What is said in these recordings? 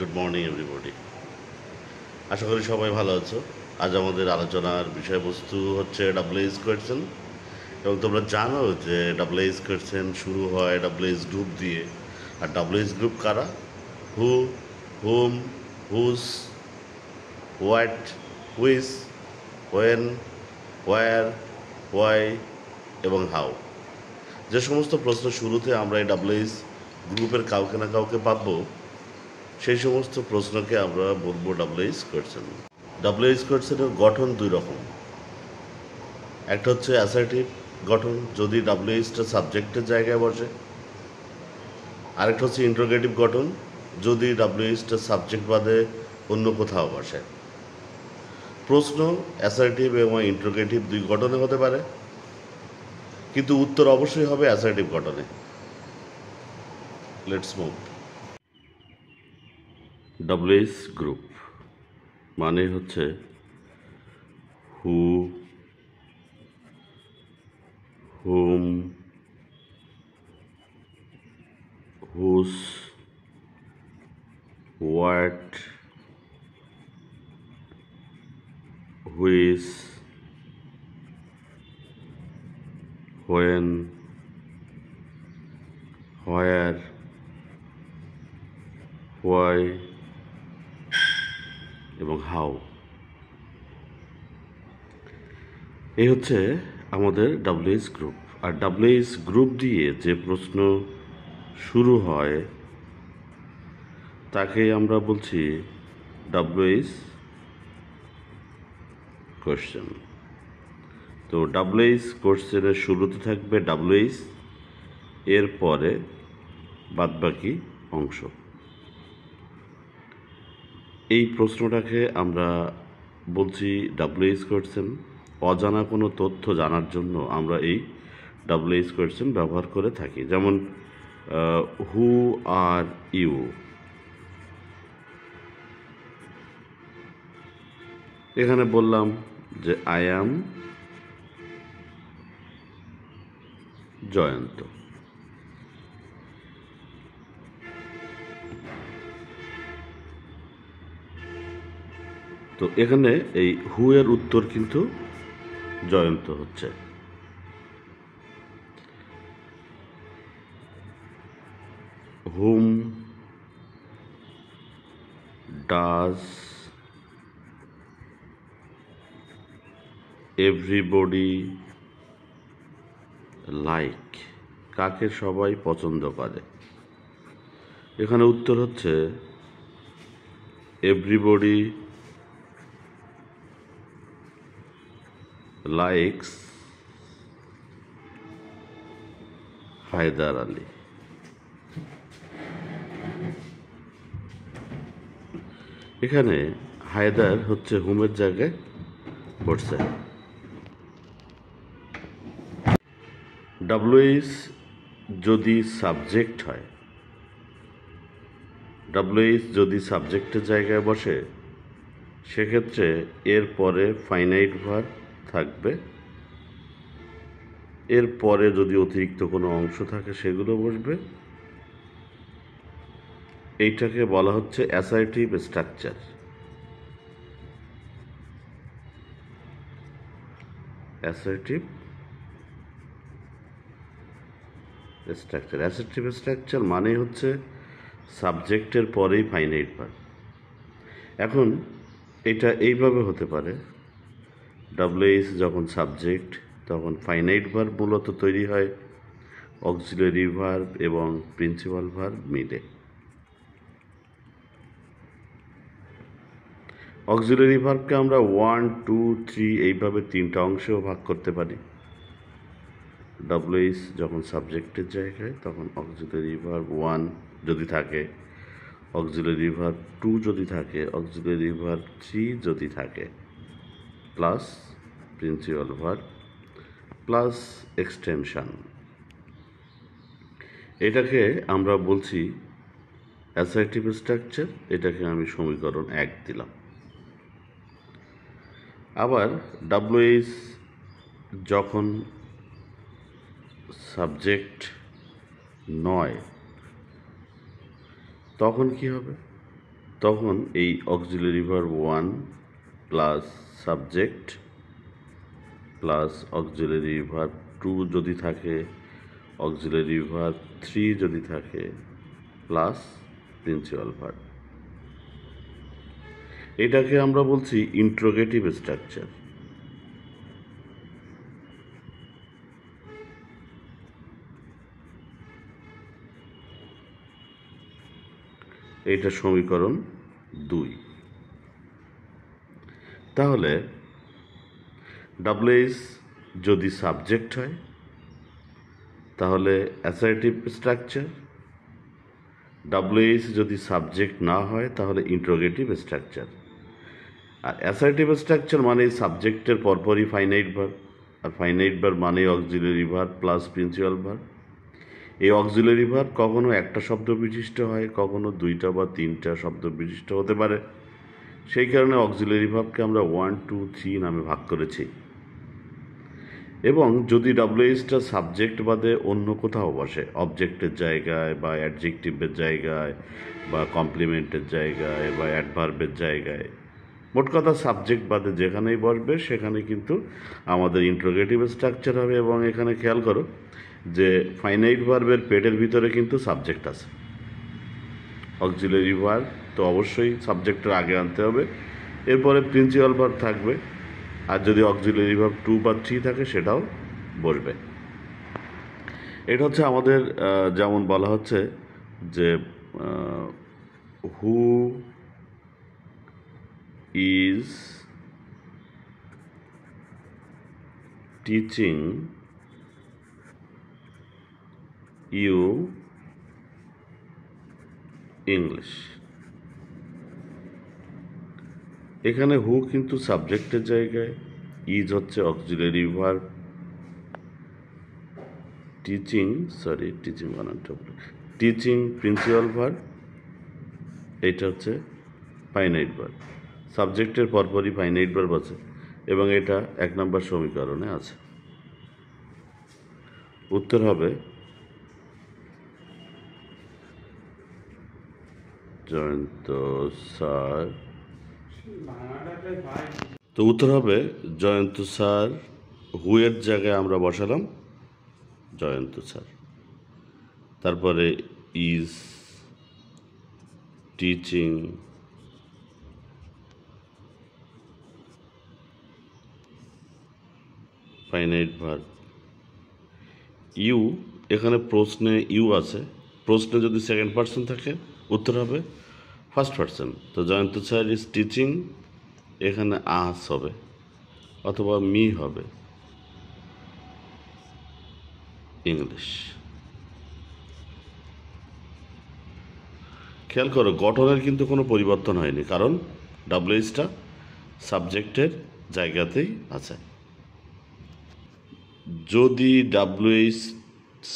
Good morning everybody. আশা করি সবাই ভালো আছো। আজ আমাদের আলোচনার বিষয়বস্তু হচ্ছে ডাব্লিউএইচ কোয়েশ্চেন। এবং তোমরা জানো যে ডাব্লিউএইচ কোয়েশ্চেন শুরু হয় ডাব্লিউএইচ গ্রুপ দিয়ে। আর ডাব্লিউএইচ গ্রুপ কারা? হু, হুম, হুস, হোয়াট, হুইস, ওয়েন, হোয়ার, হোয়াই এবং হাউ। যে সমস্ত প্রশ্ন শুরুতে আমরা এই ডাব্লিউএইচ গ্রুপের কাউকে না কাউকে পাবো, সেই সমস্ত প্রশ্নকে আমরা বলবো ডাব্লিউএইচ কোয়েশ্চেন। ডাব্লিউএইচ কোয়েশ্চেনের গঠন দুই রকম। একটা হচ্ছে অ্যাসার্টিভ গঠন, যদি ডাব্লিউএইচটা সাবজেক্টের জায়গায় বসে। আরেকটা হচ্ছে ইন্টারোগেটিভ গঠন, যদি ডাব্লিউএইচটা সাবজেক্ট বাদে অন্য কোথাও বসে। প্রশ্ন অ্যাসার্টিভ এবং ইন্টারোগেটিভ দুই গঠনে হতে পারে, কিন্তু উত্তর অবশ্যই হবে অ্যাসার্টিভ গঠনে। Let's move. ডাব্লিউএইচ গ্রুপ মানে হচ্ছে হু, হুম, হুস, হোয়াট, হুইস, হোয়েন, হোয়ার, হোয়াই এবং হাউ। এই হচ্ছে আমাদের ডাব্লিউএইচ গ্রুপ। আর ডাব্লিউএইচ গ্রুপ দিয়ে যে প্রশ্ন শুরু হয় তাকে আমরা বলছি ডাব্লিউএইচ কোয়েশ্চেন। তো ডাব্লিউএইচ কোয়েশ্চেনের শুরুতে থাকবে ডাব্লিউএইচ, এর পরে বাদবাকি অংশ। এই প্রশ্নটাকে আমরা বলছি ডাব্লিউএইচ কোয়েশ্চেন। অজানা কোনো তথ্য জানার জন্য আমরা এই ডাব্লিউএইচ কোয়েশ্চেন ব্যবহার করে থাকি। যেমন হু আর ইউ, এখানে বললাম যে আই অ্যাম জয়ন্ত। তো এখানে এই হু এর উত্তর কিন্তু জয়ন্ত হচ্ছে। হুম ডাজ এভরিবডি লাইক, কাকে সবাই পছন্দ করে? এখানে উত্তর হচ্ছে এভরিবডি লাইকস হায়দার আলী। এখানে হায়দার হচ্ছে হুমের জায়গায় পড়ছে। ডাব্লিউএইচ যদি সাবজেক্ট হয়, ডাব্লিউএইচ যদি সাবজেক্টের জায়গায় বসে, সেক্ষেত্রে এর পরে ফাইনাইট ভার্ব থাকবে। এর পরে যদি অতিরিক্ত কোনো অংশ থাকে সেগুলো বসবে। এইটাকে বলা হচ্ছে assertive structure. Assertive structure, assertive structure মানে হচ্ছে সাবজেক্টের পরেই ফাইনাইট ভার্ব। এখন এটা এইভাবে হতে পারে, ডাব্লিউএইচ যখন সাবজেক্ট তখন ফাইনাইট ভার্ব মূলত তৈরি হয় অক্সিলারি ভার্ব এবং প্রিন্সিপাল ভার্ব মিলে। অক্সিলারি ভার্বকে আমরা 1, 2, 3 এইভাবে তিনটা অংশেও ভাগ করতে পারি। ডাব্লিউএইচ যখন সাবজেক্টের জায়গায় তখন অক্সিলারি ভার্ব 1 যদি থাকে, অক্সিলারি ভার্ব 2 যদি থাকে, অক্সিলারি ভার্ব 3 যদি থাকে, plus principal verb plus extension. এটাকে আমরা বলছি অ্যাসার্টিভ স্ট্রাকচার। এটাকে আমি সমীকরণ 1 দিলাম। আবার ডাব্লিউএইচ যখন সাবজেক্ট নয় তখন কি হবে? তখন এই auxiliary verb 1 plus subject plus auxiliary verb 2 যদি থাকে, অক্সিলারি ভার্ব 3 যদি থাকে, প্লাস প্রিন্সিপাল ভার্ব। এটাকে আমরা বলছি ইন্ট্রোগেটিভ স্ট্রাকচার। এইটা সমীকরণ 2। তাহলে ডাব্লিউএইচ যদি সাবজেক্ট হয় তাহলে অ্যাসার্টিভ স্ট্রাকচার, ডাব্লিউএইচ যদি সাবজেক্ট না হয় তাহলে ইন্ট্রোগেটিভ স্ট্রাকচার। আর অ্যাসার্টিভ স্ট্রাকচার মানে সাবজেক্টের পরপরই ফাইনাইট ভার্ব, আর ফাইনাইট ভার্ব মানে auxiliary verb plus principal verb. এই অক্সিলারি ভার্ব কখনো একটা শব্দ বিশিষ্ট হয়, কখনো 2টা বা 3টা শব্দ বিশিষ্ট হতে পারে। সেই কারণে অক্সিলারি ভার্বকে আমরা 1, 2, 3 নামে ভাগ করেছি। এবং যদি ডাব্লিউএইচটা সাবজেক্ট বাদে অন্য কোথাও বসে, অবজেক্টের জায়গায় বা অ্যাডজেক্টিভের জায়গায় বা কমপ্লিমেন্টের জায়গায় বা অ্যাডভার্বের জায়গায়, মোট কথা সাবজেক্ট বাদে যেখানেই বসবে সেখানে কিন্তু আমাদের ইন্ট্রোগেটিভ স্ট্রাকচার হবে। এবং এখানে খেয়াল করো যে ফাইনাইট ভার্বের পেটের ভিতরে কিন্তু সাবজেক্ট আছে। অক্সিলারি ভার্ব তো অবশ্যই সাবজেক্টের আগে আনতে হবে, এরপরে প্রিন্সিপাল ভার্ব থাকবে, আর যদি অক্সিলারি ভার্ব 2 বা 3 থাকে সেটাও বসবে। এটা হচ্ছে আমাদের যেমন বলা হচ্ছে যে who is teaching you English. এখানে হু কিন্তু সাবজেক্টের জায়গায়, ইজ হচ্ছে auxiliary verb, teaching principal verb, এটা হচ্ছে ফাইনাইট ভার্ব। সাবজেক্টের পরপরই ফাইনাইট ভার্ব আছে এবং এটা 1 নম্বর সমীকরণে আছে। উত্তর হবে জয়ন্ত স্যার। তো উত্তর হবে জয়ন্ত স্যার, হুয়ের জায়গায় আমরা বসালাম জয়ন্ত স্যার। তারপরে is teaching finite verb. You, এখানে প্রশ্নে ইউ আছে, প্রশ্নে যদি সেকেন্ড পার্সন থাকে উত্তর হবে ফার্স্ট পার্সন। তো জয়ন্ত স্যার ইজ টিচিং, এখানে আস হবে অথবা মি হবে ইংলিশ। খেয়াল করো গঠনের কিন্তু কোনো পরিবর্তন হয়নি, কারণ ডাব্লিউএইচটা সাবজেক্টের জায়গাতেই আছে। যদি ডাব্লিউএইচ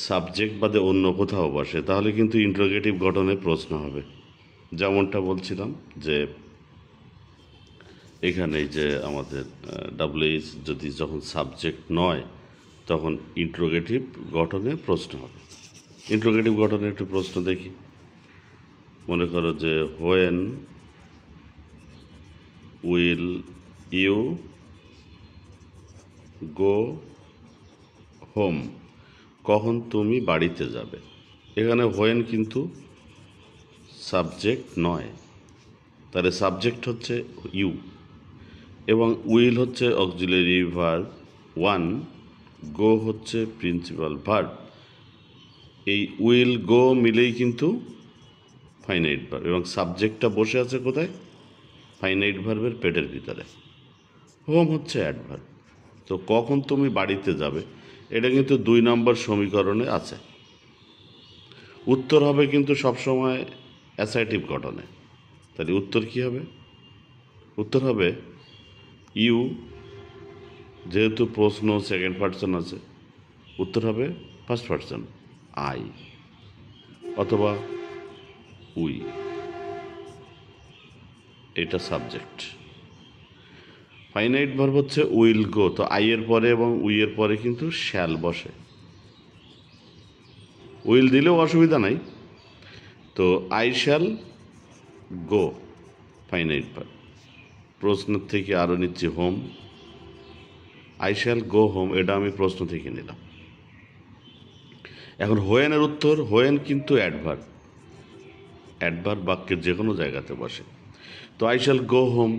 সাবজেক্ট বাদে অন্য কোথাও বসে তাহলে কিন্তু ইন্ট্রোগেটিভ গঠনে প্রশ্ন হবে। যেমনটা বলছিলাম যে এখানে যে আমাদের ডাব্লিউএইচ যদি যখন সাবজেক্ট নয় তখন ইন্ট্রোগেটিভ গঠনে প্রশ্ন হবে। ইন্ট্রোগেটিভ গঠনে একটু প্রশ্ন দেখি। মনে করো যে when will you go home, কখন তুমি বাড়িতে যাবে। এখানে হোয়েন কিন্তু সাবজেক্ট নয়, তাহলে সাবজেক্ট হচ্ছে ইউ এবং উইল হচ্ছে অক্সিলারি ভার্ব 1, গো হচ্ছে প্রিন্সিপাল ভার্ব। এই উইল গো মিলেই কিন্তু ফাইনাইট ভার্ব এবং সাবজেক্টটা বসে আছে কোথায়, ফাইনাইট ভার্বের পেটের ভিতরে। হোম হচ্ছে অ্যাডভার্ব। তো কখন তুমি বাড়িতে যাবে এটা কিন্তু 2 নম্বর সমীকরণে আছে। উত্তর হবে কিন্তু সবসময় অ্যাসার্টিভ গঠনে। তাহলে উত্তর কি হবে? উত্তর হবে ইউ, যেহেতু প্রশ্ন সেকেন্ড পার্সন আছে উত্তর হবে ফার্স্ট পার্সন আই অথবা উই, এটা সাবজেক্ট। ফাইনাইট ভার্ব হচ্ছে উইল গো, তো আই এর পরে এবং উই এর পরে কিন্তু শ্যাল বসে। উইল দিলেও অসুবিধা নাই, তো I shall go finite verb. প্রশ্নের থেকে আরও নিচ্ছি home, I shall go home, এটা আমি প্রশ্ন থেকে নিলাম। এখন হোয়েনের উত্তর, হোয়েন কিন্তু অ্যাডভার্ব, অ্যাডভার্ব বাক্যের যে কোনো জায়গাতে বসে। তো আই শ্যাল গো হোম,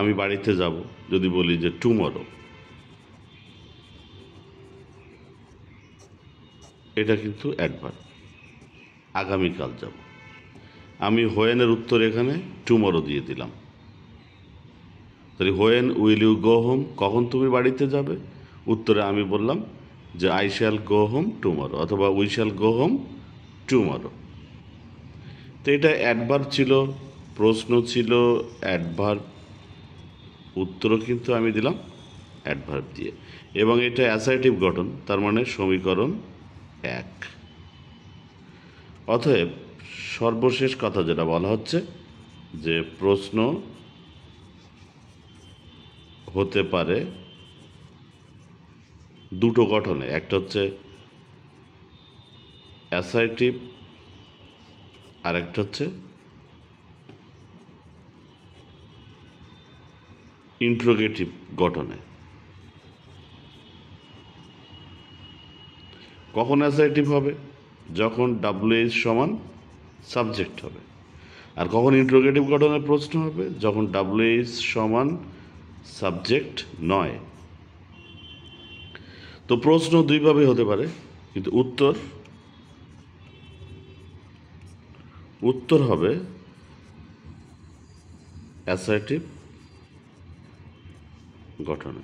আমি বাড়িতে যাব, যদি বলি যে টুমরো, এটা কিন্তু অ্যাডভার্ব, আগামীকাল যাব। আমি হোয়েনের উত্তর এখানে টুমরো দিয়ে দিলাম। তাহলে when will you go home, কখন তুমি বাড়িতে যাবে? উত্তরে আমি বললাম যে I shall go home tomorrow, অথবা we shall go home tomorrow. তো এটা অ্যাডভার্ব ছিল, প্রশ্ন ছিল অ্যাডভার্ব, উত্তরও কিন্তু আমি দিলাম অ্যাডভার্ব দিয়ে, এবং এটা অ্যাসার্টিভ গঠন, তার মানে সমীকরণ 1। অতএব সর্বশেষ কথা যেটা বলা হচ্ছে যে প্রশ্ন হতে পারে দুটো গঠনে, একটা হচ্ছে অ্যাসার্টিভ, আর একটা হচ্ছে ইন্ট্রোগেটিভ গঠনে। কখন অ্যাসার্টিভ হবে? যখন ডাব্লিউএইচ সমান সাবজেক্ট হবে। আর কখন ইন্ট্রোগেটিভ গঠনের প্রশ্ন হবে? যখন ডাব্লিউএইচ সমান সাবজেক্ট নয়। তো প্রশ্ন দুইভাবে হতে পারে, কিন্তু উত্তর হবে অ্যাসার্টিভ গঠনে।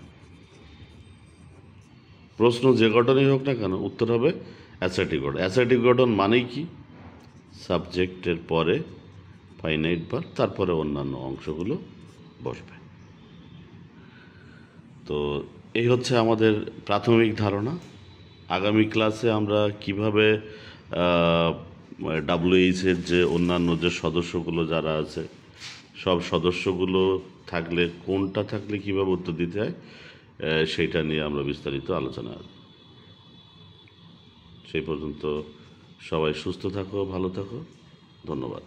প্রশ্ন যে গঠনই হোক না কেন, উত্তর হবে অ্যাসার্টিভ গঠন। অ্যাসার্টিভ গঠন মানেই কি? সাবজেক্টের পরে ফাইনাইট ভার্ব, তারপরে অন্যান্য অংশগুলো বসবে। তো এই হচ্ছে আমাদের প্রাথমিক ধারণা। আগামী ক্লাসে আমরা কিভাবে ডাব্লিউএইচের যে অন্যান্য যে সদস্যগুলো যারা আছে, সব সদস্যগুলো থাকলে কোনটা থাকলে কীভাবে উত্তর দিতে হয়, সেইটা নিয়ে আমরা বিস্তারিত আলোচনা। সেই পর্যন্ত সবাই সুস্থ থাকো, ভালো থাকো, ধন্যবাদ।